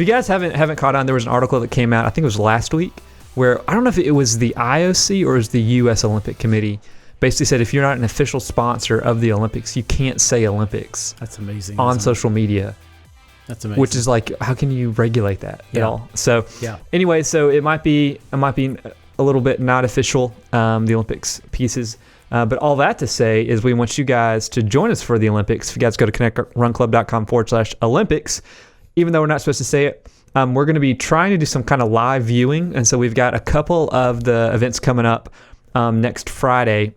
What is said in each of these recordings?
you guys haven't caught on, there was an article that came out, I think it was last week, where I don't know if it was the IOC or it was the U.S. Olympic Committee, basically said if you're not an official sponsor of the Olympics, you can't say Olympics. That's amazing. On social media. That's amazing. Which is like, how can you regulate that at all? So anyway, so it might be a little bit not official, the Olympics pieces. But all that to say is we want you guys to join us for the Olympics. If you guys go to connectrunclub.com/Olympics, even though we're not supposed to say it, we're going to be trying to do some kind of live viewing. And so we've got a couple of the events coming up next Friday.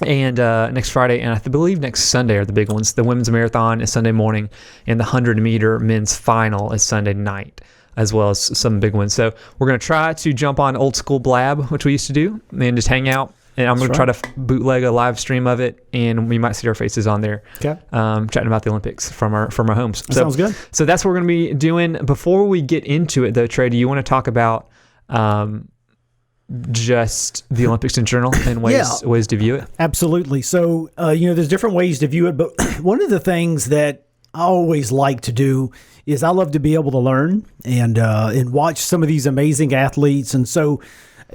And I believe next Sunday are the big ones. The women's marathon is Sunday morning, and the 100-meter men's final is Sunday night, as well as some big ones. So we're going to try to jump on Old School Blab, which we used to do, and just hang out. And I'm going to try to bootleg a live stream of it, and we might see our faces on there, chatting about the Olympics from our homes. That sounds good. So that's what we're going to be doing. Before we get into it, though, Trey, do you want to talk about just the Olympics in general and ways to view it? Absolutely. So, there's different ways to view it, but one of the things that I always like to do is I love to be able to learn and watch some of these amazing athletes. And so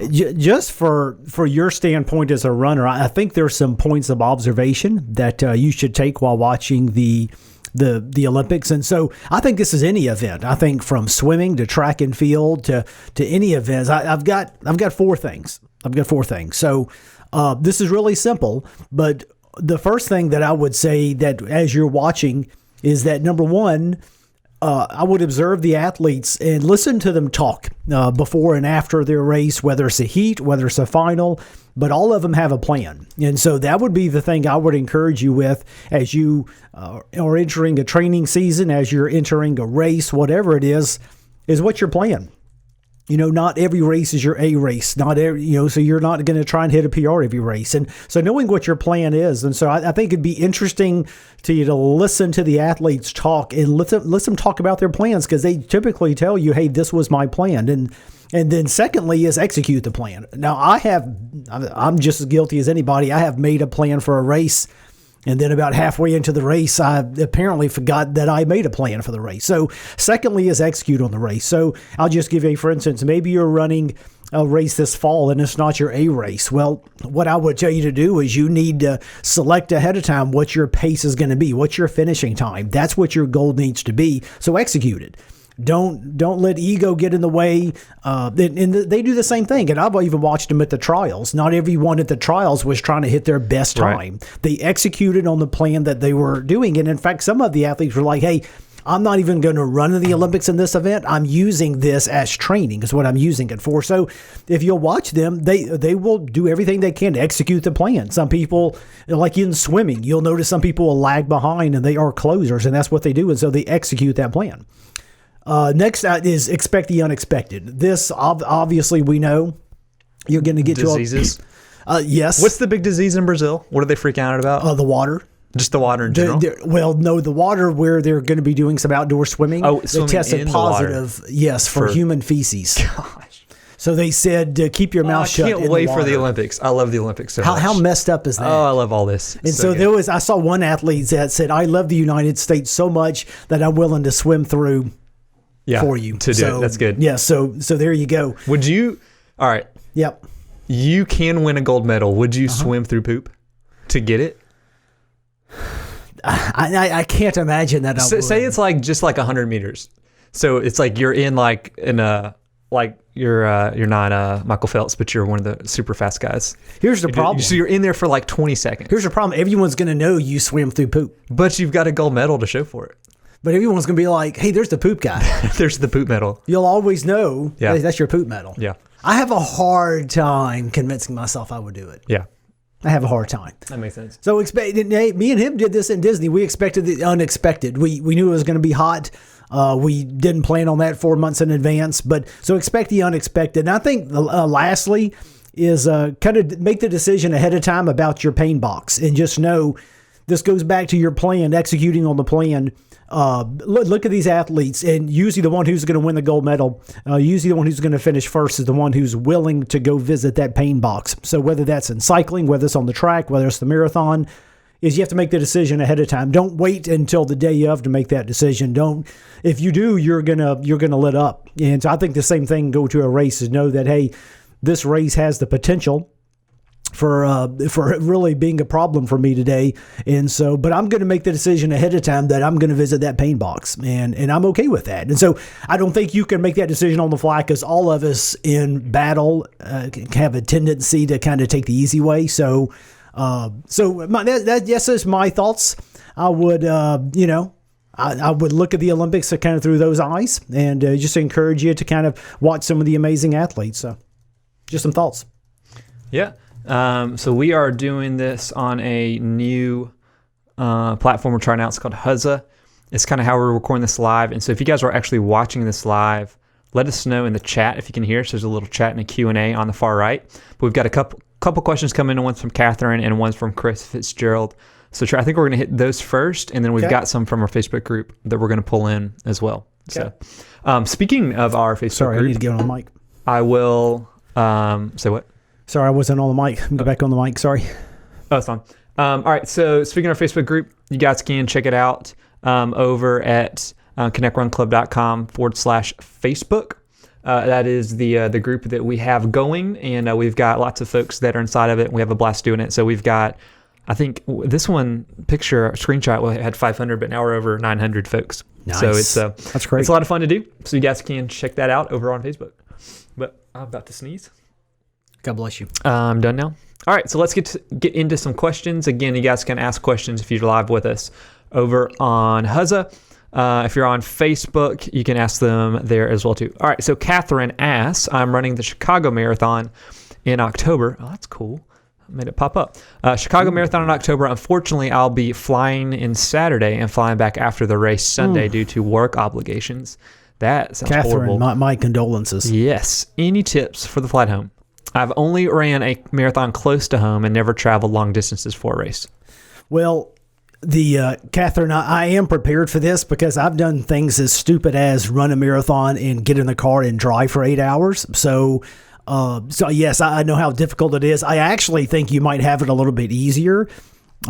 just for your standpoint as a runner, I think there's some points of observation that you should take while watching the Olympics. And so I think this is any event. I think from swimming to track and field to any events, I've got four things. So this is really simple, but the first thing that I would say that as you're watching is that, number one, I would observe the athletes and listen to them talk before and after their race, whether it's a heat, whether it's a final, but all of them have a plan. And so that would be the thing I would encourage you with as you are entering a training season, as you're entering a race, whatever it is what's your plan? Not every race is your A race. Not every, so you're not going to try and hit a PR every race. And so knowing what your plan is. And so I think it'd be interesting to you to listen to the athletes talk and let them talk about their plans, because they typically tell you, hey, this was my plan. And then secondly is execute the plan. Now I'm just as guilty as anybody. I have made a plan for a race, and then about halfway into the race, I apparently forgot that I made a plan for the race. So secondly is execute on the race. So I'll just give you, for instance, maybe you're running a race this fall and it's not your A race. Well, what I would tell you to do is you need to select ahead of time what your pace is going to be, what's your finishing time. That's what your goal needs to be. So execute it. Don't let ego get in the way. And they do the same thing. And I've even watched them at the trials. Not everyone at the trials was trying to hit their best time. Right. They executed on the plan that they were doing. And in fact, some of the athletes were like, hey, I'm not even going to run in the Olympics in this event. I'm using this as training is what I'm using it for. So if you'll watch them, they will do everything they can to execute the plan. Some people, like in swimming, you'll notice some people will lag behind and they are closers, and that's what they do. And so they execute that plan. Next is expect the unexpected. This obviously we know you're going to get diseases. Yes. What's the big disease in Brazil? What are they freaking out about? The water. Just the water in general? The water where they're going to be doing some outdoor swimming. Oh, they tested positive, for human feces. Gosh. So they said keep your mouth shut. I can't wait for the Olympics. I love the Olympics so much. How messed up is that? Oh, I love all this. And so I saw one athlete that said, I love the United States so much that I'm willing to swim through for you. To do it. That's good. Yeah, so there you go. Would you, all right. Yep. You can win a gold medal. Would you swim through poop to get it? I can't imagine that. Say it's just 100 meters. So it's like you're in you're not Michael Phelps, but you're one of the super fast guys. Here's the problem. So you're in there for 20 seconds. Here's the problem. Everyone's going to know you swim through poop. But you've got a gold medal to show for it. But everyone's going to be like, hey, there's the poop guy. There's the poop medal. You'll always know that's your poop medal. Yeah. I have a hard time convincing myself I would do it. Yeah. I have a hard time. That makes sense. So me and him did this in Disney. We expected the unexpected. We knew it was going to be hot. We didn't plan on that 4 months in advance. So expect the unexpected. And I think lastly is kind of make the decision ahead of time about your pain box. And just know this goes back to your plan, executing on the plan. Look at these athletes, and usually the one who's going to win the gold medal, usually the one who's going to finish first is the one who's willing to go visit that pain box. So whether that's in cycling, whether it's on the track, whether it's the marathon, is you have to make the decision ahead of time. Don't wait until the day of to make that decision. If you do, you're gonna let up. And so I think the same thing go to a race is know that, hey, this race has the potential for really being a problem for me today. And so, but I'm going to make the decision ahead of time that I'm going to visit that pain box, and I'm okay with that. And so I don't think you can make that decision on the fly, because all of us in battle have a tendency to kind of take the easy way. So yes, is my thoughts. I would, I would look at the Olympics kind of through those eyes, and just encourage you to kind of watch some of the amazing athletes. So just some thoughts. Yeah. So we are doing this on a new platform we're trying out. It's called Huzza. It's kind of how we're recording this live. And so if you guys are actually watching this live, let us know in the chat if you can hear us. There's a little chat and a Q&A on the far right. But we've got a couple questions coming in. One's from Catherine and one's from Chris Fitzgerald. So I think we're going to hit those first, and then we've got some from our Facebook group that we're going to pull in as well. Okay. So speaking of our Facebook group. I need to get on the mic. I will say what? Sorry, I wasn't on the mic. Go back on the mic. Sorry. Oh, it's fine. All right. So speaking of our Facebook group, you guys can check it out over at connectrUnclub.com/Facebook. That is the group that we have going, and we've got lots of folks that are inside of it. We have a blast doing it. So we've got, I think this one screenshot had 500, but now we're over 900 folks. Nice. So that's great. It's a lot of fun to do. So you guys can check that out over on Facebook. But I'm about to sneeze. God bless you. I'm done now. All right, so let's get into some questions. Again, you guys can ask questions if you're live with us over on Huzza. If you're on Facebook, you can ask them there as well too. All right, so Catherine asks, I'm running the Chicago Marathon in October. Oh, that's cool. I made it pop up. Chicago Marathon in October. Unfortunately, I'll be flying in Saturday and flying back after the race Sunday due to work obligations. That sounds horrible. Catherine, my condolences. Yes. Any tips for the flight home? I've only ran a marathon close to home and never traveled long distances for a race. Well, Catherine, I am prepared for this because I've done things as stupid as run a marathon and get in the car and drive for 8 hours. So yes, I know how difficult it is. I actually think you might have it a little bit easier,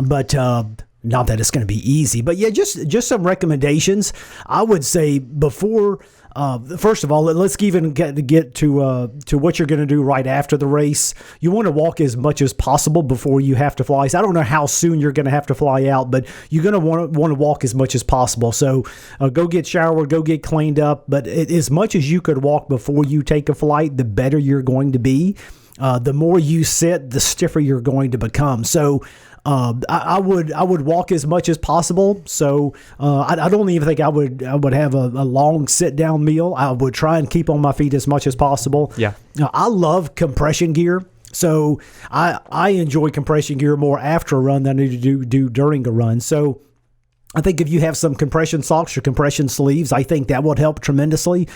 but not that it's going to be easy. But yeah, just some recommendations. I would say before. First of all, let's even get to what you're going to do right after the race. You want to walk as much as possible before you have to fly. So I don't know how soon you're going to have to fly out, but you're going to want to walk as much as possible. So go get showered, go get cleaned up. But as much as you could walk before you take a flight, the better you're going to be. The more you sit, the stiffer you're going to become. So I would walk as much as possible. So I don't even think I would have a long sit down meal. I would try and keep on my feet as much as possible. Yeah. I love compression gear. So I enjoy compression gear more after a run than I do during a run. So I think if you have some compression socks or compression sleeves, I think that would help tremendously.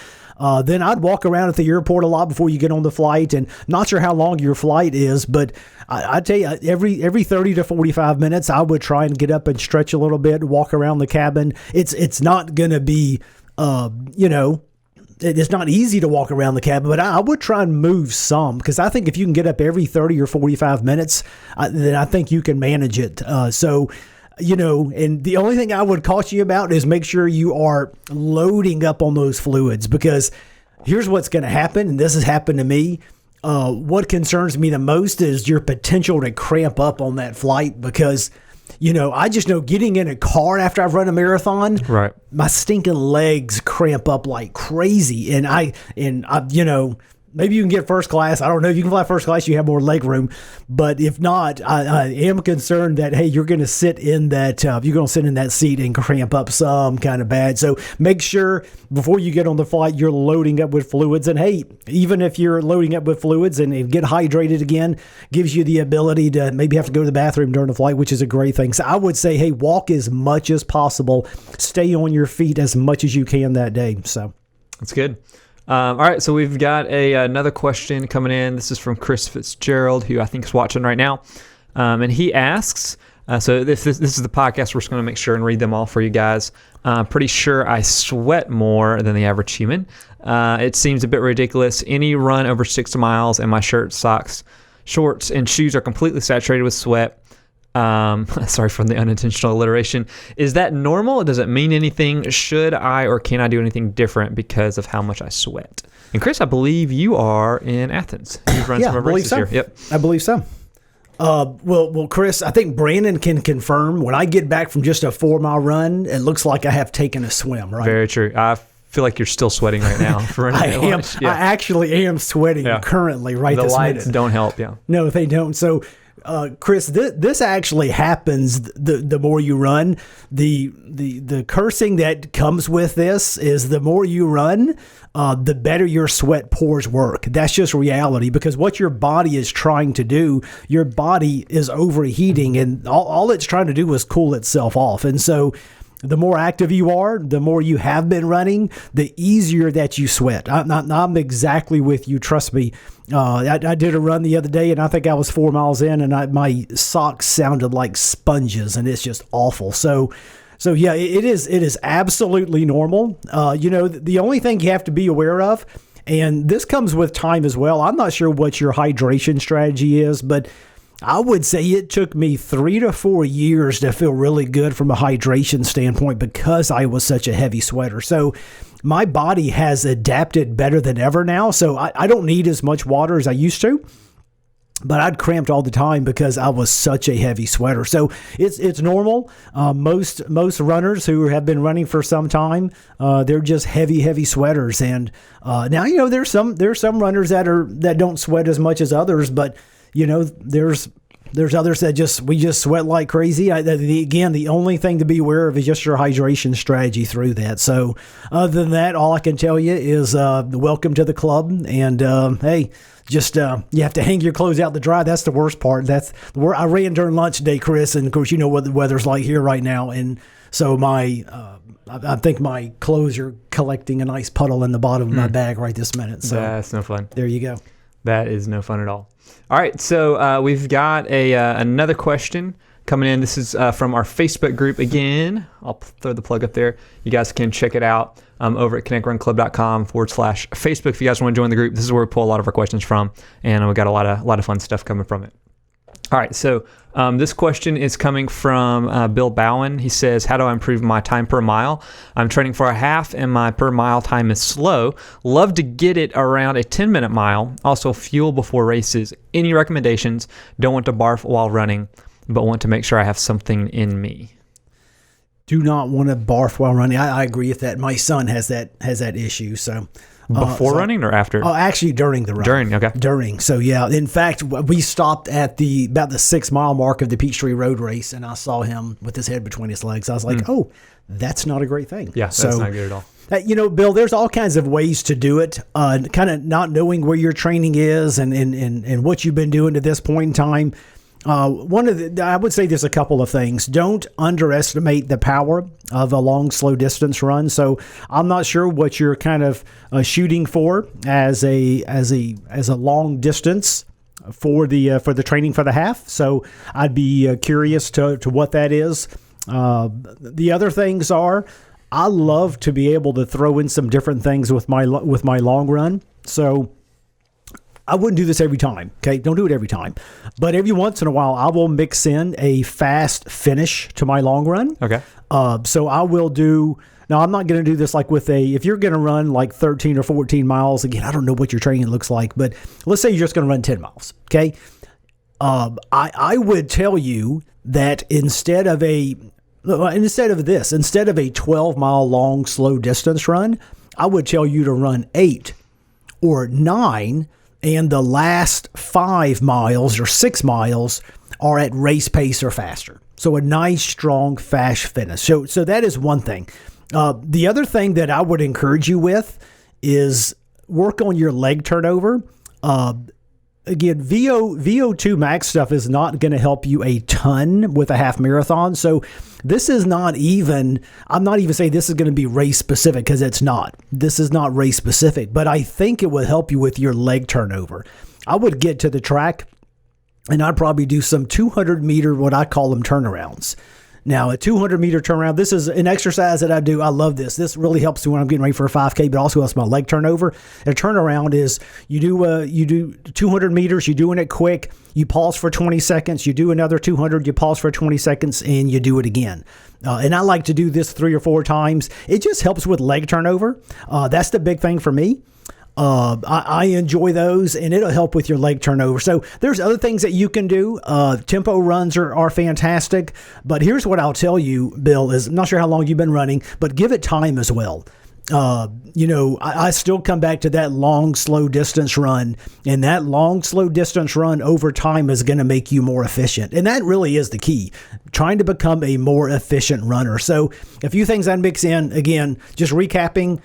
Then I'd walk around at the airport a lot before you get on the flight, and not sure how long your flight is, but I tell you, every 30 to 45 minutes, I would try and get up and stretch a little bit, walk around the cabin. It's not going to be, it's not easy to walk around the cabin, but I would try and move some, because I think if you can get up every 30 or 45 minutes, then I think you can manage it. And the only thing I would caution you about is make sure you are loading up on those fluids, because here's what's going to happen, and this has happened to me. What concerns me the most is your potential to cramp up on that flight, because, I just know getting in a car after I've run a marathon, right, my stinking legs cramp up like crazy. And I maybe you can get first class. I don't know if you can fly first class. You have more leg room. But if not, I am concerned that, hey, you're going to sit in that seat and cramp up some kind of bad. So make sure before you get on the flight, you're loading up with fluids. And hey, even if you're loading up with fluids and get hydrated again, gives you the ability to maybe have to go to the bathroom during the flight, which is a great thing. So I would say, hey, walk as much as possible. Stay on your feet as much as you can that day. So that's good. All right, so we've got another question coming in. This is from Chris Fitzgerald, who I think is watching right now. And he asks, so this is the podcast. We're just going to make sure and read them all for you guys. Pretty sure I sweat more than the average human. It seems a bit ridiculous. Any run over 6 miles and my shirt, socks, shorts, and shoes are completely saturated with sweat. Sorry for the unintentional alliteration. Is that normal? Does it mean anything? Should I or can I do anything different because of how much I sweat? And Chris, I believe you are in Athens. You've run some of our races here. Yep. I believe so. Well, Chris, I think Brandon can confirm when I get back from just a 4-mile run, it looks like I have taken a swim, right? Very true. I feel like you're still sweating right now. For I actually am sweating currently this minute. The lights don't help, No, they don't. So, Chris, this actually happens the more you run. The cursing that comes with this is the more you run, the better your sweat pores work. That's just reality, because what your body is trying to do, your body is overheating, and all it's trying to do is cool itself off. And so the more active you are, the more you have been running, the easier that you sweat. I'm exactly with you. Trust me. I did a run the other day, and I think I was 4 miles in, and my socks sounded like sponges, and it's just awful. So yeah, it is absolutely normal. The only thing you have to be aware of, and this comes with time as well. I'm not sure what your hydration strategy is, but I would say it took me 3 to 4 years to feel really good from a hydration standpoint because I was such a heavy sweater. So my body has adapted better than ever now. So I don't need as much water as I used to, but I'd cramped all the time because I was such a heavy sweater. So it's normal. Most runners who have been running for some time, they're just heavy sweaters. And now there's some runners that don't sweat as much as others, but there's others that we just sweat like crazy. Again, the only thing to be aware of is just your hydration strategy through that. So other than that, all I can tell you is welcome to the club. And hey, just you have to hang your clothes out to dry. That's the worst part. That's where I ran during lunch today, Chris, and of course you know what the weather's like here right now. And so I think my clothes are collecting a nice puddle in the bottom of my bag right this minute. So that's no fun. There you go. That is no fun at all. All right, so we've got another question coming in. This is from our Facebook group again. I'll throw the plug up there. You guys can check it out over at connectrunclub.com/Facebook if you guys want to join the group. This is where we pull a lot of our questions from, and we got a lot of fun stuff coming from it. All right, so this question is coming from Bill Bowen. He says, how do I improve my time per mile? I'm training for a half, and my per mile time is slow. Love to get it around a 10-minute mile. Also, fuel before races. Any recommendations? Don't want to barf while running, but want to make sure I have something in me. Do not want to barf while running. I agree with that. My son has that issue, so... Before running or after? Oh, actually during the run. During, okay. During. So yeah, in fact, we stopped at about the 6 mile mark of the Peachtree Road race, and I saw him with his head between his legs. I was like, oh, that's not a great thing. Yeah, that's not good at all. Bill, there's all kinds of ways to do it. Kind of not knowing where your training is and what you've been doing to this point in time. I would say there's a couple of things. Don't underestimate the power of a long, slow distance run. So I'm not sure what you're kind of shooting for as a long distance for the training for the half. So I'd be curious to what that is. The other things are, I love to be able to throw in some different things with my long run. So I wouldn't do this every time, okay? Don't do it every time. But every once in a while, I will mix in a fast finish to my long run. Okay. So I will do... Now, I'm not going to do this like if you're going to run like 13 or 14 miles, again, I don't know what your training looks like, but let's say you're just going to run 10 miles, okay? I would tell you that instead of a 12-mile long, slow distance run, I would tell you to run 8 or 9, and the last 5 miles or 6 miles are at race pace or faster. So a nice, strong, fast finish. So that is one thing. The other thing that I would encourage you with is work on your leg turnover. Again, VO2 max stuff is not going to help you a ton with a half marathon. So this is I'm not even saying this is going to be race specific, because it's not. This is not race specific, but I think it will help you with your leg turnover. I would get to the track and I'd probably do some 200 meter, what I call them turnarounds. Now, a 200-meter turnaround, this is an exercise that I do. I love this. This really helps me when I'm getting ready for a 5K, but also helps my leg turnover. A turnaround is you do 200 meters, you're doing it quick, you pause for 20 seconds, you do another 200, you pause for 20 seconds, and you do it again. And I like to do this 3 or 4 times. It just helps with leg turnover. That's the big thing for me. I enjoy those, and it'll help with your leg turnover. So there's other things that you can do. Tempo runs are fantastic. But here's what I'll tell you, Bill, is I'm not sure how long you've been running, but give it time as well. I still come back to that long, slow distance run, and that long, slow distance run over time is going to make you more efficient. And that really is the key, trying to become a more efficient runner. So a few things I'd mix in, again, just recapping,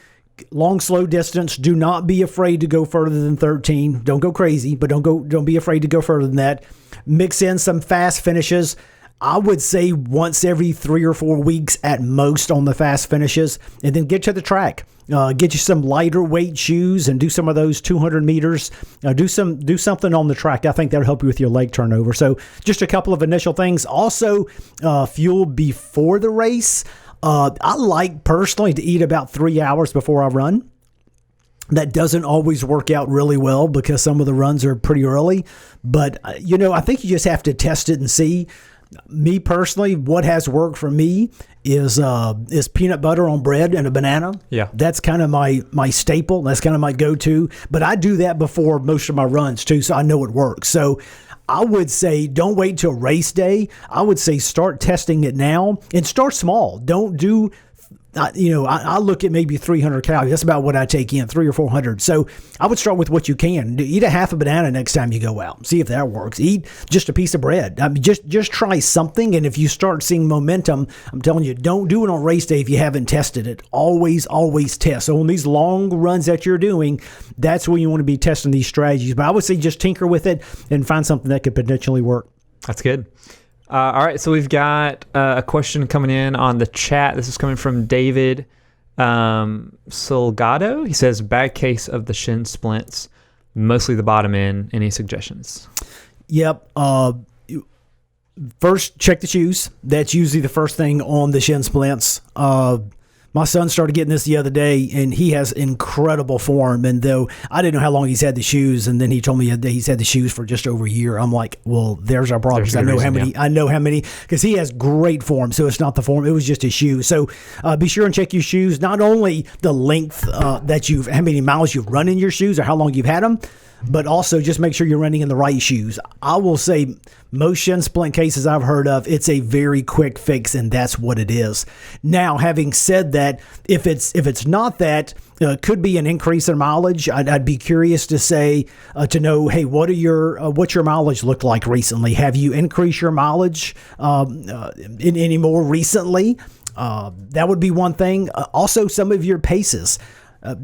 long, slow distance. Do not be afraid to go further than 13. Don't go crazy, but don't be afraid to go further than that. Mix in some fast finishes. I would say once every 3 or 4 weeks at most on the fast finishes, and then get to the track. Get you some lighter weight shoes and do some of those 200 meters. Do something on the track. I think that'll help you with your leg turnover. So just a couple of initial things. Also, fuel before the race. I like personally to eat about 3 hours before I run. That doesn't always work out really well because some of the runs are pretty early. But, I think you just have to test it and see. Me personally, what has worked for me is peanut butter on bread and a banana. Yeah. That's kind of my staple. That's kind of my go-to. But I do that before most of my runs too, so I know it works. So I would say don't wait till race day. I would say start testing it now and start small. Don't do, I look at maybe 300 calories. That's about what I take in, 300 or 400. So I would start with what you can. Eat a half a banana next time you go out. See if that works. Eat just a piece of bread. I mean, just try something. And if you start seeing momentum, I'm telling you, don't do it on race day if you haven't tested it. Always test. So on these long runs that you're doing, that's when you want to be testing these strategies. But I would say just tinker with it and find something that could potentially work. That's good. All right, so we've got a question coming in on the chat. This is coming from David Solgado. He says, bad case of the shin splints, mostly the bottom end. Any suggestions? Yep. First, check the shoes. That's usually the first thing on the shin splints. My son started getting this the other day, and he has incredible form. And though I didn't know how long he's had the shoes, and then he told me that he's had the shoes for just over a year. I'm like, well, there's our problem. I know how many, because he has great form. So it's not the form; it was just his shoes. So be sure and check your shoes. Not only the length how many miles you've run in your shoes, or how long you've had them, but also just make sure you're running in the right shoes. I will say most shin splint cases I've heard of, it's a very quick fix, and that's what it is. Now, having said that, if it's not that, could be an increase in mileage. I'd be curious to know, hey, what's your mileage look like recently? Have you increased your mileage any more recently? That would be one thing. Also, some of your paces.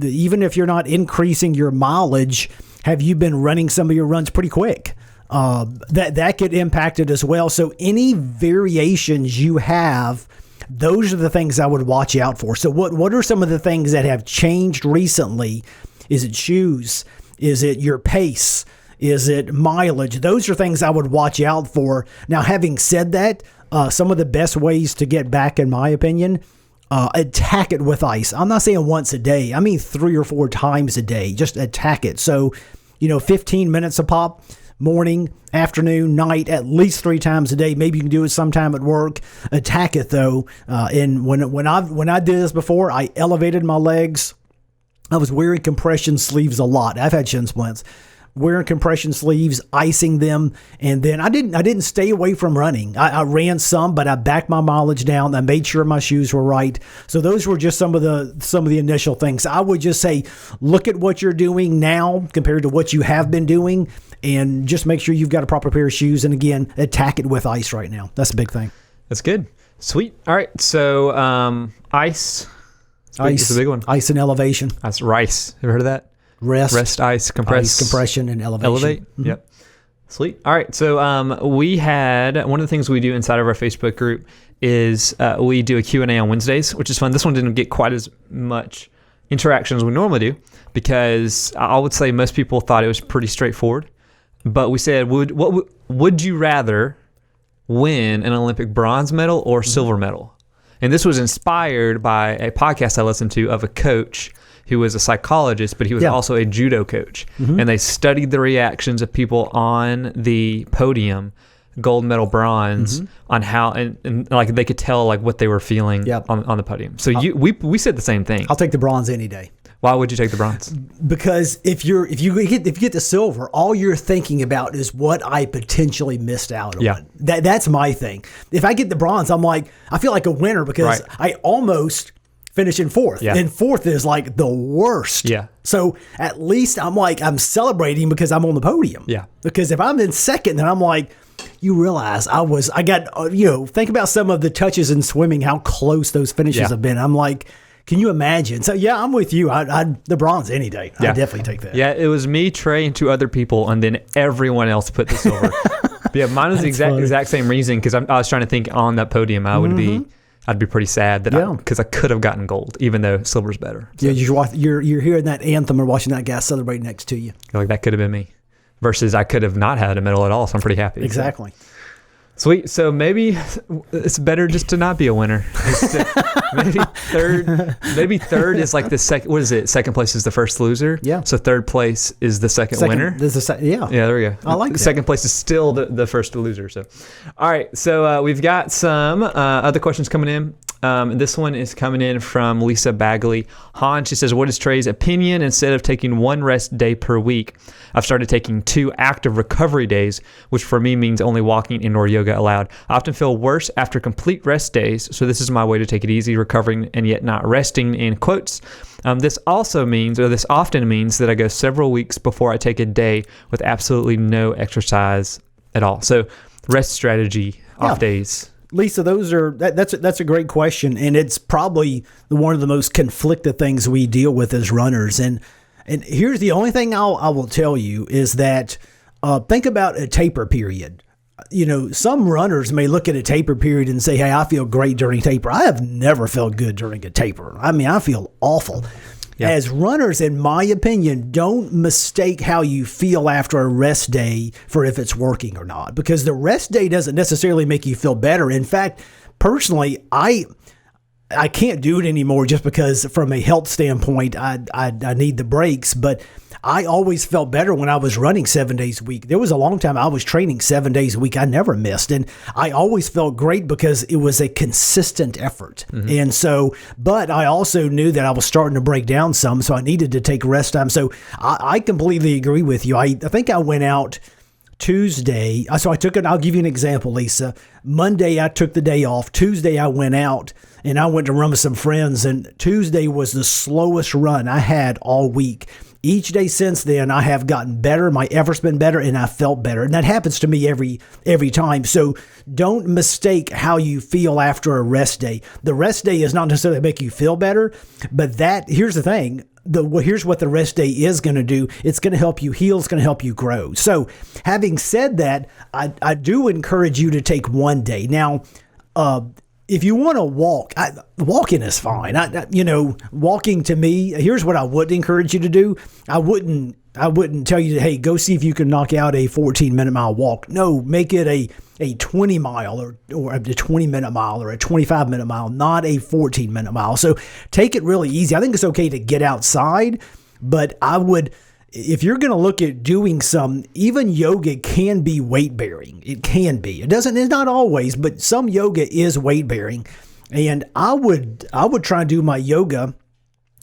Even if you're not increasing your mileage, have you been running some of your runs pretty quick? That could impact it as well. So any variations you have, those are the things I would watch out for. So what are some of the things that have changed recently? Is it shoes? Is it your pace? Is it mileage? Those are things I would watch out for. Now, having said that, some of the best ways to get back, in my opinion, attack it with ice. I'm not saying once a day. I mean 3 or 4 times a day. Just attack it. So, 15 minutes a pop, morning, afternoon, night, at least 3 times a day. Maybe you can do it sometime at work. Attack it though. And when I did this before, I elevated my legs. I was wearing compression sleeves a lot. I've had shin splints. Wearing compression sleeves, icing them, and then I didn't stay away from running. I ran some, but I backed my mileage down. I made sure my shoes were right. So those were just some of the initial things. I would just say, look at what you're doing now compared to what you have been doing, and just make sure you've got a proper pair of shoes. And again, attack it with ice right now. That's a big thing. That's good. Sweet. All right. So ice. Ice is a big one. Ice and elevation. That's rice. Ever heard of that? Rest, ice, compress. Ice, compression, and elevation. Elevate. Mm-hmm. Yep. Sweet. All right. So we had one of the things we do inside of our Facebook group is we do a Q&A on Wednesdays, which is fun. This one didn't get quite as much interaction as we normally do because I would say most people thought it was pretty straightforward. But we said, would you rather win an Olympic bronze medal or silver medal. And this was inspired by a podcast I listened to of a coach who was a psychologist, but he was also a judo coach. And they studied the reactions of people on the podium, gold medal, bronze, on how, and like they could tell like what they were feeling on the podium. So we said the same thing. I'll take the bronze any day. Why would you take the bronze? Because if you get the silver, all you're thinking about is what I potentially missed out on. Yeah. That's my thing. If I get the bronze, I'm like, I feel like a winner because I almost finish in fourth. Yeah. And fourth is like the worst. Yeah. So at least I'm celebrating because I'm on the podium. Yeah. Because if I'm in second, then I'm like, you realize think about some of the touches in swimming, how close those finishes have been. I'm like, can you imagine? So, yeah, I'm with you. I'd the bronze any day. Yeah. I'd definitely take that. Yeah, it was me, Trey, and 2 other people, and then everyone else put the silver. But yeah, mine was the exact same reason because I was trying to think on that podium, I'd be pretty sad that because I could have gotten gold, even though silver's better. So, yeah, you're hearing that anthem or watching that guy celebrate next to you. Like that could have been me. Versus I could have not had a medal at all, so I'm pretty happy. Exactly. So. Sweet. So maybe it's better just to not be a winner. Maybe third is like the second. What is it? Second place is the first loser. Yeah. So third place is the second winner. Yeah. There we go. I like that. Second place is still the first loser. So, all right. So we've got some other questions coming in. This one is coming in from Lisa Bagley. Han, she says, what is Trey's opinion? Instead of taking 1 rest day per week, I've started taking 2 active recovery days, which for me means only walking indoor yoga allowed. I often feel worse after complete rest days, so this is my way to take it easy, recovering and yet not resting, in quotes. This often means that I go several weeks before I take a day with absolutely no exercise at all. So rest strategy, off days. Lisa, that's a great question, and it's probably one of the most conflicted things we deal with as runners. And here's the only thing I will tell you is that think about a taper period. Some runners may look at a taper period and say, "Hey, I feel great during taper." I have never felt good during a taper. I mean, I feel awful. Yeah. As runners, in my opinion, don't mistake how you feel after a rest day for if it's working or not, because the rest day doesn't necessarily make you feel better. In fact, personally, I can't do it anymore just because from a health standpoint, I need the breaks, but I always felt better when I was running 7 days a week. There was a long time I was training 7 days a week. I never missed. And I always felt great because it was a consistent effort. Mm-hmm. And so, but I also knew that I was starting to break down some, so I needed to take rest time. So I completely agree with you. I think I went out Tuesday. So I'll give you an example, Lisa. Monday, I took the day off. Tuesday, I went out and I went to run with some friends. And Tuesday was the slowest run I had all week. Each day since then, I have gotten better. My effort's been better, and I felt better. And that happens to me every time. So don't mistake how you feel after a rest day. The rest day is not necessarily to make you feel better, but here's the thing. Here's what the rest day is going to do. It's going to help you heal. It's going to help you grow. So having said that, I do encourage you to take 1 day. Now, if you want to walk, walking is fine. Walking to me, here's what I would encourage you to do. I wouldn't tell you, hey, go see if you can knock out a 14-minute mile walk. No, make it a 20 mile or a 20-minute mile or a 25-minute mile, not a 14-minute mile. So take it really easy. I think it's okay to get outside, but if you're going to look at doing even yoga can be weight bearing. It can be. It's not always, but some yoga is weight bearing. And I would try and do my yoga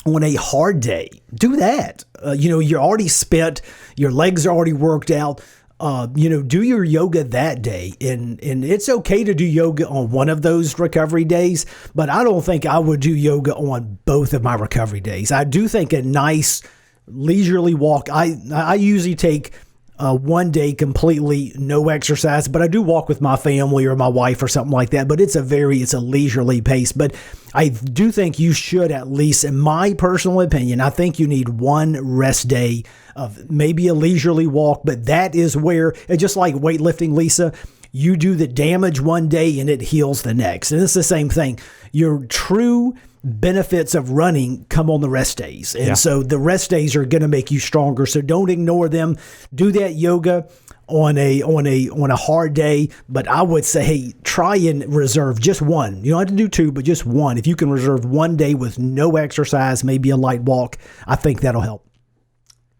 on a hard day. Do that. You're already spent. Your legs are already worked out. Do your yoga that day. And it's okay to do yoga on one of those recovery days, but I don't think I would do yoga on both of my recovery days. I do think a nice leisurely walk. I usually take 1 day completely no exercise, but I do walk with my family or my wife or something like that. But it's a leisurely pace. But I do think you should, at least in my personal opinion, I think you need 1 rest day of maybe a leisurely walk. But that is where, just like weightlifting, Lisa, You do the damage one day and it heals the next. And it's the same thing. Your true benefits of running come on the rest days. And so the rest days are going to make you stronger. So don't ignore them. Do that yoga on a hard day, but I would say, hey, try and reserve just one. You don't have to do two, but just one. If you can reserve one day with no exercise, maybe a light walk, I think that'll help.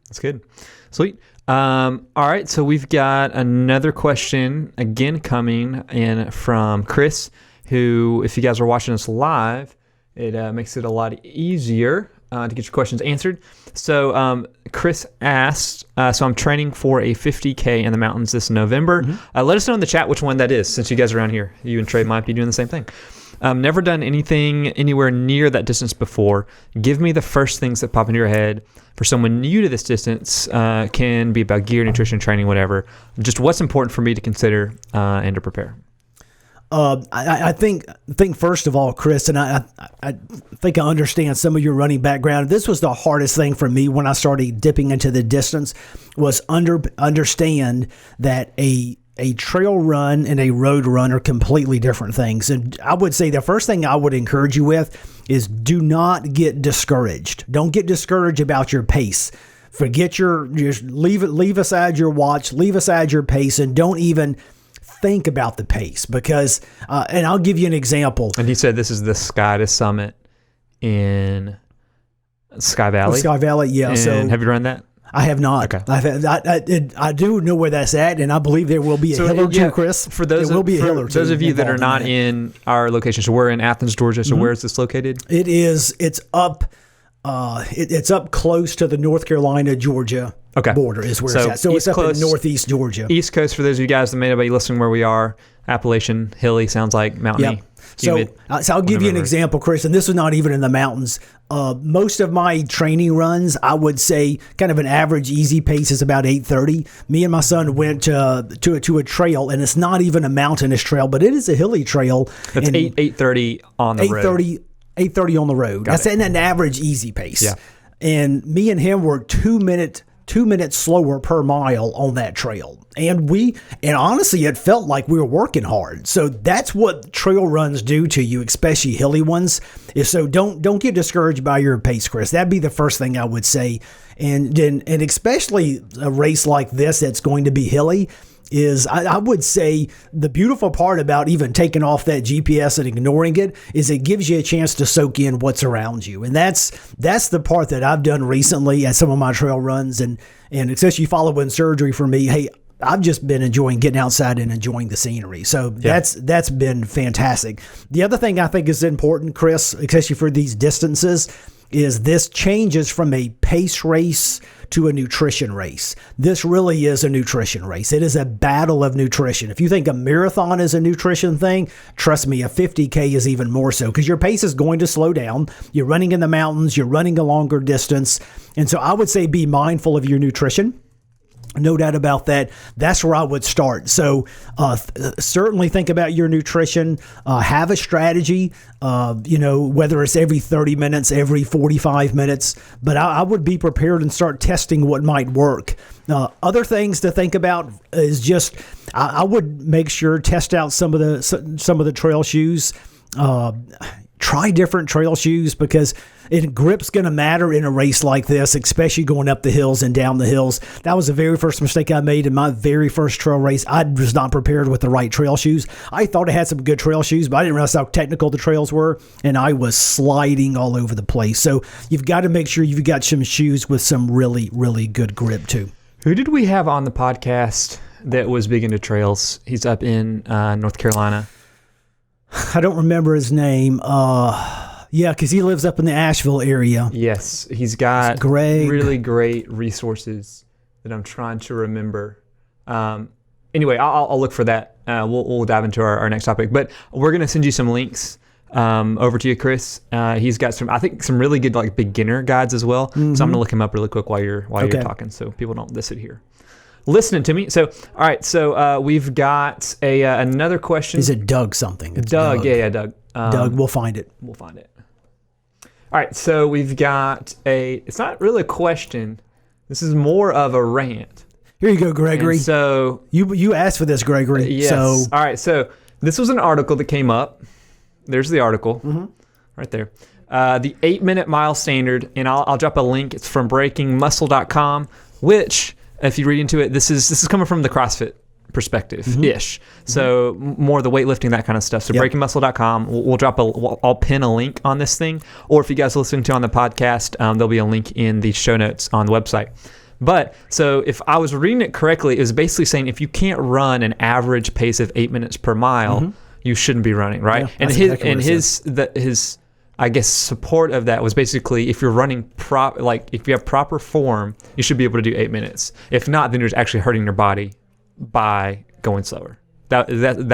That's good. Sweet. All right, so we've got another question again coming in from Chris, who, if you guys are watching us live, it makes it a lot easier to get your questions answered. So Chris asked, so I'm training for a 50K in the mountains this November. Let us know in the chat which one that is, since you guys are around here. You and Trey might be doing the same thing. Never done anything anywhere near that distance before. Give me the first things that pop into your head for someone new to this distance. Can be about gear, nutrition, training, whatever. Just what's important for me to consider and to prepare. I think first of all, Chris, and I think I understand some of your running background. This was the hardest thing for me when I started dipping into the distance, was understand that a trail run and a road run are completely different things. And I would say the first thing I would encourage you with is do not get discouraged. Don't get discouraged about your pace. Just leave aside your watch, leave aside your pace, and don't even think about the pace, because and I'll give you an example. And he said this is the Sky to Summit in Sky Valley. Sky Valley, yeah. And so have you run that? I have not. Okay. I do know where that's at, and I believe there will be a hill or two, Chris. For those of you that are not in our location, so we're in Athens, Georgia. So where is this located? It's up. It's up close to the North Carolina, Georgia border is where it's at. So it's up in northeast Georgia. East Coast, for those of you guys that may not be listening where we are, Appalachian, hilly, sounds like mountainy. Humid, so I'll give you an example, Chris, and this is not even in the mountains. Most of my training runs, I would say kind of an average easy pace is about 8:30. Me and my son went to a trail, and it's not even a mountainous trail, but it is a hilly trail. That's 8:30 on the road. 8:30 on the road. That's an average easy pace. Yeah. And me and him were 2 minutes slower per mile on that trail. And honestly, it felt like we were working hard. So that's what trail runs do to you, especially hilly ones. So don't get discouraged by your pace, Chris. That'd be the first thing I would say. And especially a race like this that's going to be hilly is, I would say, the beautiful part about even taking off that GPS and ignoring it is it gives you a chance to soak in what's around you. And that's the part that I've done recently at some of my trail runs, and especially following surgery for me. Hey, I've just been enjoying getting outside and enjoying the scenery. So that's been fantastic. The other thing I think is important, Chris, especially for these distances, is this changes from a pace race to a nutrition race. This really is a nutrition race. It is a battle of nutrition. If you think a marathon is a nutrition thing, trust me, a 50K is even more so, because your pace is going to slow down. You're running in the mountains, you're running a longer distance. And so I would say be mindful of your nutrition. No doubt about that. That's where I would start. So certainly think about your nutrition. Have a strategy, whether it's every 30 minutes, every 45 minutes. But I would be prepared and start testing what might work. Other things to think about is just I would make sure test out some of the trail shoes. Try different trail shoes, because grip's going to matter in a race like this, especially going up the hills and down the hills. That was the very first mistake I made in my very first trail race. I was not prepared with the right trail shoes. I thought I had some good trail shoes, but I didn't realize how technical the trails were, and I was sliding all over the place. So you've got to make sure you've got some shoes with some really, really good grip too. Who did we have on the podcast that was big into trails? He's up in North Carolina. I don't remember his name. Because he lives up in the Asheville area. Yes, he's got really great resources that I'm trying to remember. Anyway, I'll look for that. We'll dive into our next topic. But we're going to send you some links over to you, Chris. He's got some really good like beginner guides as well. Mm-hmm. So I'm going to look him up really quick while you're talking, so people don't miss it here. Listening to me. So, all right. So we've got another question. Is it Doug something? It's Doug. Yeah, Doug. Doug, we'll find it. All right. So we've got it's not really a question. This is more of a rant. Here you go, Gregory. And so you asked for this, Gregory. yes. So All right. So this was an article that came up. There's the article right there. The 8-minute mile standard, and I'll drop a link. It's from breakingmuscle.com, which, if you read into it, this is coming from the CrossFit perspective-ish. So more the weightlifting, that kind of stuff. So breakingmuscle.com, we'll drop I'll pin a link on this thing. Or if you guys are listening to on the podcast, there'll be a link in the show notes on the website. But so if I was reading it correctly, it was basically saying if you can't run an average pace of 8 minutes per mile, you shouldn't be running, right? Yeah, and his I guess support of that was basically if you're running if you have proper form, you should be able to do 8 minutes. If not, then you're actually hurting your body by going slower. That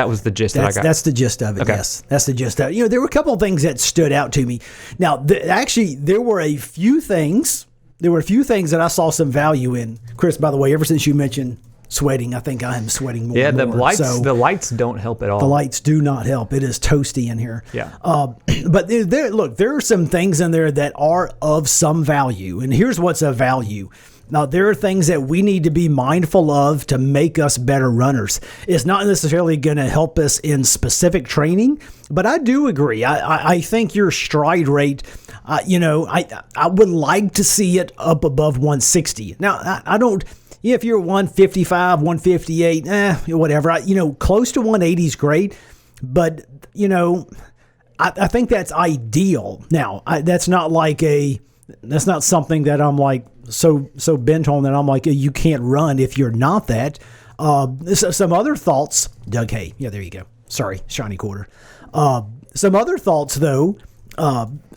was the gist that I got. That's the gist of it. Okay. Yes, that's the gist of it. There were a couple of things that stood out to me. Now, there were a few things. There were a few things that I saw some value in. Chris, by the way, ever since you mentioned sweating, I think I am sweating more. Yeah, and the more. lights don't help at all. The lights do not help. It is toasty in here. Yeah. But there are some things in there that are of some value, and here's what's of value. Now, there are things that we need to be mindful of to make us better runners. It's not necessarily going to help us in specific training, but I do agree. I think your stride rate, I would like to see it up above 160. Now, I don't. If you're 155, 158, whatever. Close to 180 is great, but I think that's ideal. Now, that's not something that I'm like so bent on that I'm like you can't run if you're not that. Some other thoughts, Doug. Hey, yeah, there you go. Sorry, shiny quarter. Some other thoughts though.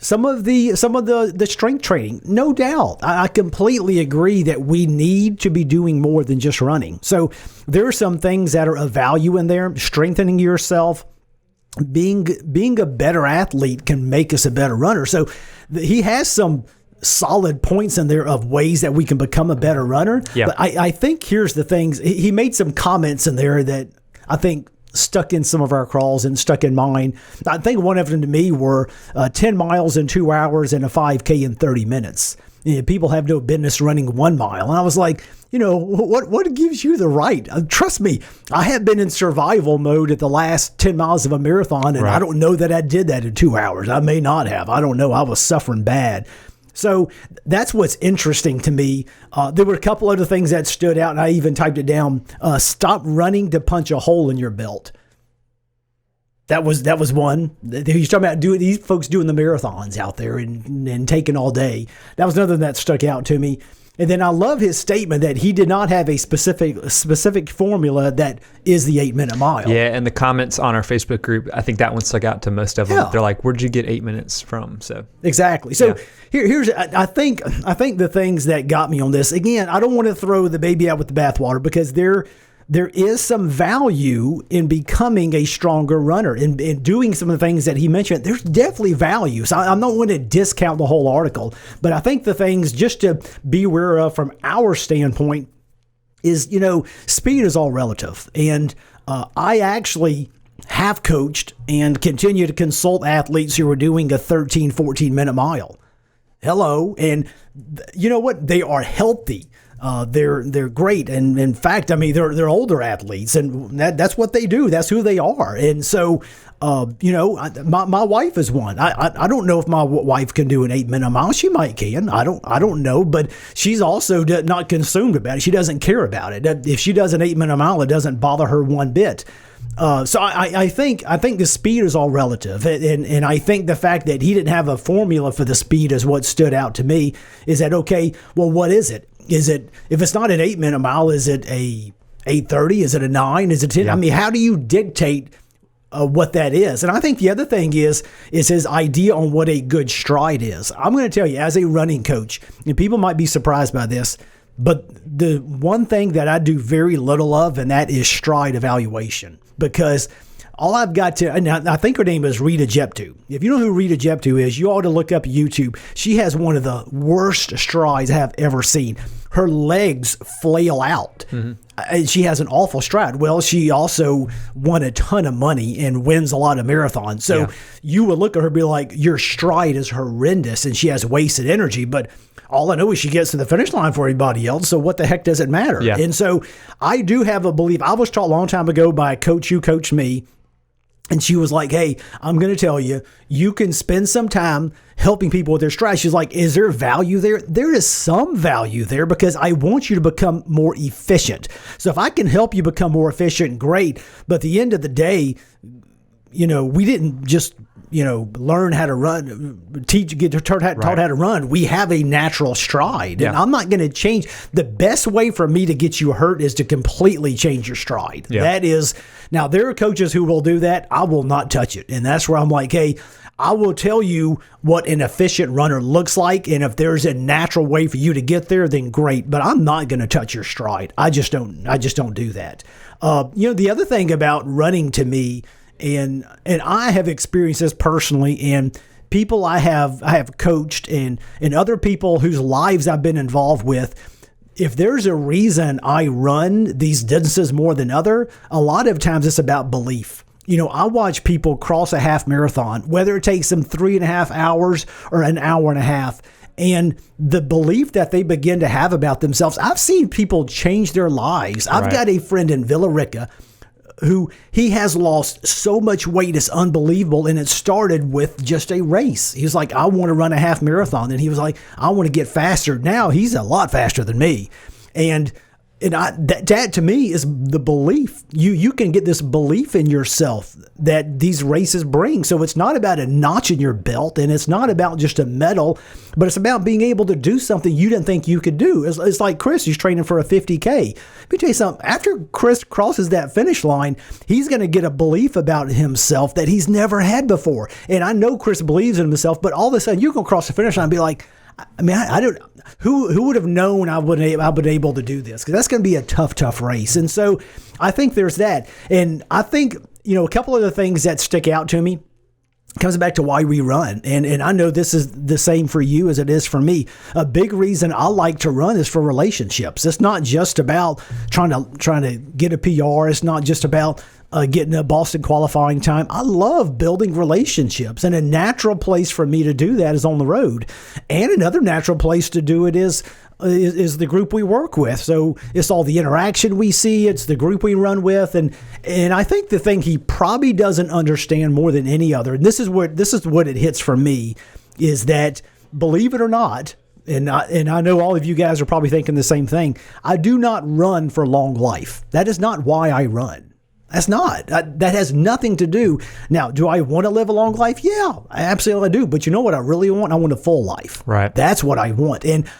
Some of the strength training, no doubt. I completely agree that we need to be doing more than just running. So there are some things that are of value in there. Strengthening yourself, being a better athlete can make us a better runner. So he has some solid points in there of ways that we can become a better runner. Yeah. But I think here's the things. He made some comments in there that I think stuck in some of our crawls and stuck in mine. I think one of them to me were 10 miles in 2 hours and a 5K in 30 minutes. People have no business running 1 mile. And I was like, what gives you the right? Trust me, I have been in survival mode at the last 10 miles of a marathon, and I don't know that I did that in 2 hours. I may not have. I don't know. I was suffering bad. So that's what's interesting to me. There were a couple other things that stood out, and I even typed it down. Stop running to punch a hole in your belt. That was one. He's talking about these folks doing the marathons out there and taking all day. That was another that stuck out to me. And then I love his statement that he did not have a specific formula that is the 8-minute mile. Yeah, and the comments on our Facebook group, I think that one stuck out to most of them. Yeah. They're like, "Where'd you get 8 minutes from?" So exactly. So here's I think the things that got me on this. Again, I don't want to throw the baby out with the bathwater because there is some value in becoming a stronger runner and doing some of the things that he mentioned. There's definitely value. So I'm not going to discount the whole article, but I think the things just to be aware of from our standpoint is, speed is all relative. And I actually have coached and continue to consult athletes who are doing a 13, 14-minute mile. Hello. And you know what? They are healthy. They're great, and in fact, I mean they're older athletes, and that's what they do. That's who they are, and so my wife is one. I don't know if my wife can do an 8-minute mile. She might can. I don't know, but she's also not consumed about it. She doesn't care about it. If she does an 8-minute mile, it doesn't bother her one bit. So I think the speed is all relative, and I think the fact that he didn't have a formula for the speed is what stood out to me. Is that okay? Well, what is it? Is it, if it's not an 8-minute mile, is it a 8:30? Is it a 9? Is it 10? Yeah. I mean, how do you dictate what that is? And I think the other thing is his idea on what a good stride is. I'm going to tell you, as a running coach, and people might be surprised by this, but the one thing that I do very little of, and that is stride evaluation, because all I've got to, and I think her name is Rita Jeptu. If you know who Rita Jeptu is, you ought to look up YouTube. She has one of the worst strides I have ever seen. her legs flail out. And she has an awful stride. Well, she also won a ton of money and wins a lot of marathons. So you would look at her and be like, your stride is horrendous and she has wasted energy. But all I know is she gets to the finish line for everybody else. So what the heck does it matter? Yeah. And so I do have a belief. I was taught a long time ago by a coach who coached me. And she was like, hey, I'm going to tell you, you can spend some time helping people with their stride. She's like, is there value there? There is some value there because I want you to become more efficient. So if I can help you become more efficient, great. But at the end of the day, we didn't just, learn how to run, get taught how to run. We have a natural stride. And I'm not going to change. The best way for me to get you hurt is to completely change your stride. Yeah. That is, now there are coaches who will do that. I will not touch it. And that's where I'm like, hey, I will tell you what an efficient runner looks like. And if there's a natural way for you to get there, then great. But I'm not going to touch your stride. I just don't do that. The other thing about running to me, and I have experienced this personally, and people I have coached and other people whose lives I've been involved with, if there's a reason I run these distances more than other, a lot of times it's about belief. I watch people cross a half marathon, whether it takes them 3.5 hours or an hour and a half, and the belief that they begin to have about themselves. I've seen people change their lives. I've got a friend in Villa Rica who he has lost so much weight, it's unbelievable. And it started with just a race. He was like, I want to run a half marathon. And he was like, I want to get faster. Now he's a lot faster than me. And that to me is the belief. You can get this belief in yourself that these races bring. So it's not about a notch in your belt, and it's not about just a medal, but it's about being able to do something you didn't think you could do. It's like Chris, who's training for a 50K. Let me tell you something. After Chris crosses that finish line, he's going to get a belief about himself that he's never had before. And I know Chris believes in himself, but all of a sudden you're going to cross the finish line and be like, I don't. Who would have known I would be able to do this? Because that's going to be a tough race. And so I think there's that. And I think a couple of the things that stick out to me comes back to why we run. And I know this is the same for you as it is for me. A big reason I like to run is for relationships. It's not just about trying to get a PR. It's not just about getting a Boston qualifying time. I love building relationships, and a natural place for me to do that is on the road. And another natural place to do it is the group we work with. So it's all the interaction we see. It's the group we run with. And I think the thing he probably doesn't understand more than any other, and this is what it hits for me, is that, believe it or not, and I know all of you guys are probably thinking the same thing, I do not run for long life. That is not why I run. That's not. That has nothing to do. Now, do I want to live a long life? Yeah, absolutely I do. But you know what I really want? I want a full life. Right. That's what I want. And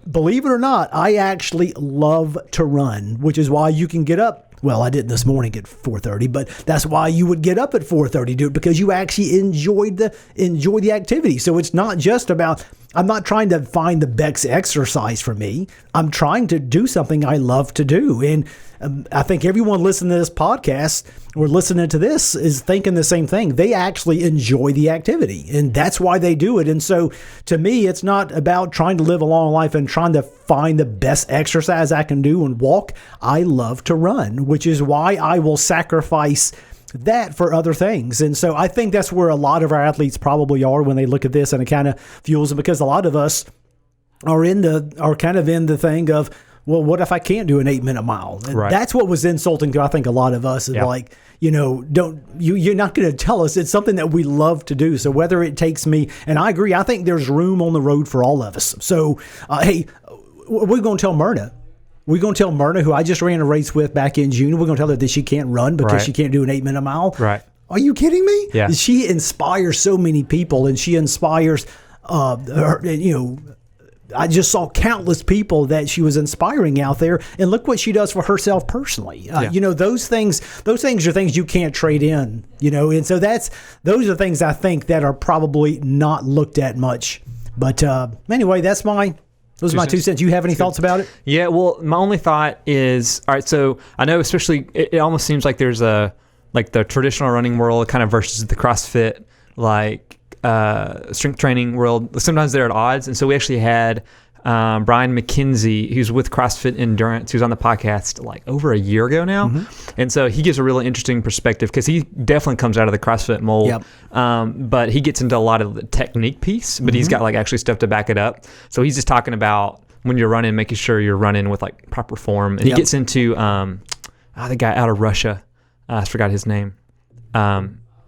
believe it or not, I actually love to run, which is why you can get up. Well, I didn't this morning at 4:30, but that's why you would get up at 4:30, do it, because you actually enjoy the activity. So it's not just about, I'm not trying to find the best exercise for me. I'm trying to do something I love to do. And I think everyone listening to this podcast or listening to this is thinking the same thing. They actually enjoy the activity, and that's why they do it. And so to me, it's not about trying to live a long life and trying to find the best exercise I can do and walk. I love to run, which is why I will sacrifice that for other things. And so I think that's where a lot of our athletes probably are when they look at this, and it kind of fuels them, because a lot of us are kind of in the thing of, well, what if I can't do an 8-minute mile? And that's what was insulting to, I think, a lot of us is like, you're not going to tell us. It's something that we love to do. So whether it takes me, and I agree, I think there's room on the road for all of us. So, hey, we're going to tell Myrna. We're going to tell Myrna, who I just ran a race with back in June, we're going to tell her that she can't run because she can't do an 8-minute mile. Right. Are you kidding me? Yeah. She inspires so many people, and she inspires, I just saw countless people that she was inspiring out there, and look what she does for herself personally. Those things are things you can't trade in, and so those are things I think that are probably not looked at much. But anyway, those are my 2 cents. You have any thoughts about it? Yeah, well, my only thought is, all right, so I know especially it almost seems like there's the traditional running world kind of versus the CrossFit, strength training world. Sometimes they're at odds. And so we actually had Brian McKenzie, who's with CrossFit Endurance, who's on the podcast like over a year ago now. And so he gives a really interesting perspective because he definitely comes out of the CrossFit mold, but he gets into a lot of the technique piece, but he's got like actually stuff to back it up. So he's just talking about when you're running, making sure you're running with like proper form. And he gets into the guy out of Russia, I forgot his name.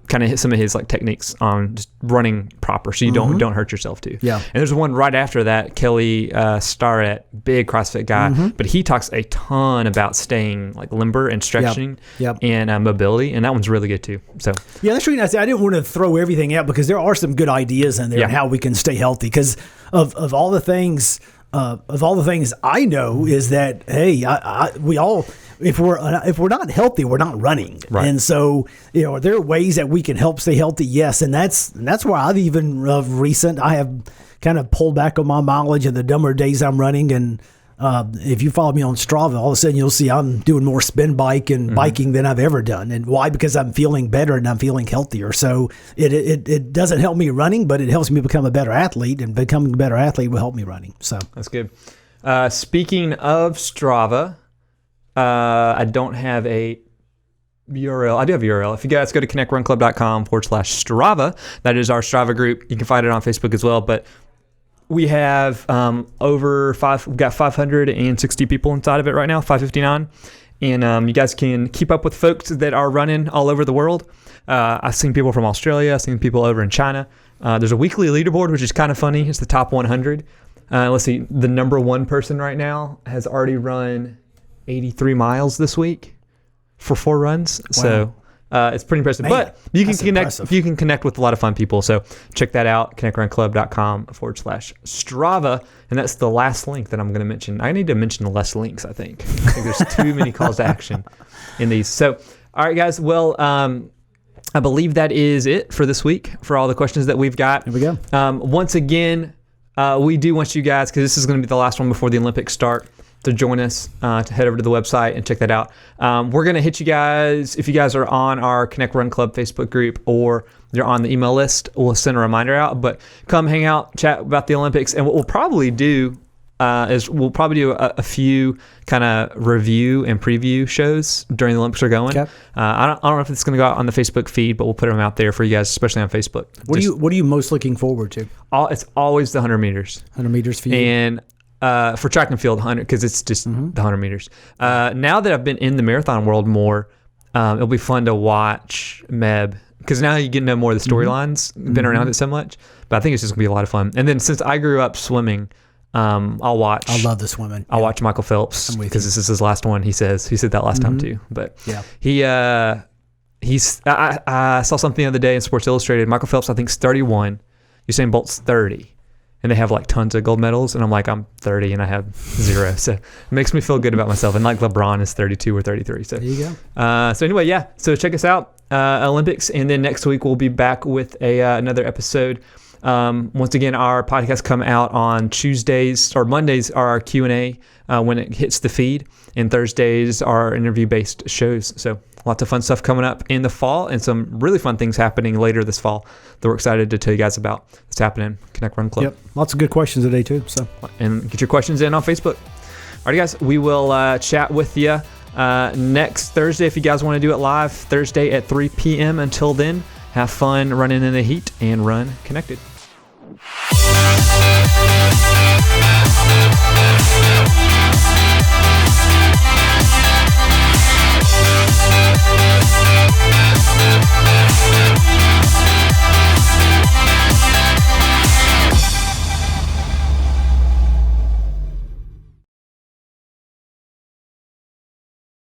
Kind of hit some of his like techniques on just running proper, so you don't hurt yourself too. And there's one right after that, Kelly Starrett, big CrossFit guy, but he talks a ton about staying like limber and stretching and mobility, and that one's really good too. So that's really nice. I didn't want to throw everything out because there are some good ideas in there on how we can stay healthy. Because of all the things, I know is that we all. If we're not healthy, we're not running, and so there are ways that we can help stay healthy. Yes, and that's why I've even I have kind of pulled back on my mileage in the dumber days I'm running. And if you follow me on Strava, all of a sudden you'll see I'm doing more spin bike and biking than I've ever done. And why? Because I'm feeling better and I'm feeling healthier. So it doesn't help me running, but it helps me become a better athlete, and becoming a better athlete will help me running. So that's good. Speaking of Strava. I don't have a URL. I do have a URL. If you guys go to connectrunclub.com/Strava, that is our Strava group. You can find it on Facebook as well. But we have we've got 560 people inside of it right now, 559. And you guys can keep up with folks that are running all over the world. I've seen people from Australia. I've seen people over in China. There's a weekly leaderboard, which is kind of funny. It's the top 100. Let's see. The number one person right now has already run 83 miles this week for 4 runs. Wow. So it's pretty impressive. Man, but you can connect with a lot of fun people. So check that out, connectrunclub.com/Strava. And that's the last link that I'm going to mention. I need to mention less links, I think. I think there's too many calls to action in these. So, all right, guys. Well, I believe that is it for this week for all the questions that we've got. Here we go. Once again, we do want you guys, because this is going to be the last one before the Olympics start, to join us, to head over to the website and check that out. We're going to hit you guys, if you guys are on our Connect Run Club Facebook group or you're on the email list, we'll send a reminder out. But come hang out, chat about the Olympics. And what we'll probably do is we'll probably do a few kind of review and preview shows during the Olympics are going. Okay. I don't know if it's going to go out on the Facebook feed, but we'll put them out there for you guys, especially on Facebook. What are you most looking forward to? It's always the 100 meters. 100 meters for you? And for track and field, 100, because it's just the 100 meters. Now that I've been in the marathon world more, it'll be fun to watch Meb, because now you get to know more of the storylines, been around it so much. But I think it's just going to be a lot of fun. And then since I grew up swimming, I love the swimming. I'll watch Michael Phelps, because this is his last one, he said that last time too. But I saw something the other day in Sports Illustrated. Michael Phelps, I think, is 31. Usain Bolt's 30. And they have like tons of gold medals, and I'm like, I'm 30 and I have 0. So it makes me feel good about myself. And like LeBron is 32 or 33. So there you go. So anyway, so check us out, Olympics, and then next week we'll be back with another episode. Once again, our podcasts come out on Tuesdays, or Mondays are our Q&A when it hits the feed, and Thursdays are interview-based shows. So lots of fun stuff coming up in the fall, and some really fun things happening later this fall that we're excited to tell you guys about. It's happening, Connect Run Club. Yep, lots of good questions today too. So, and get your questions in on Facebook. All right, guys, we will chat with you next Thursday if you guys want to do it live, Thursday at 3 p.m. Until then, have fun running in the heat and run connected.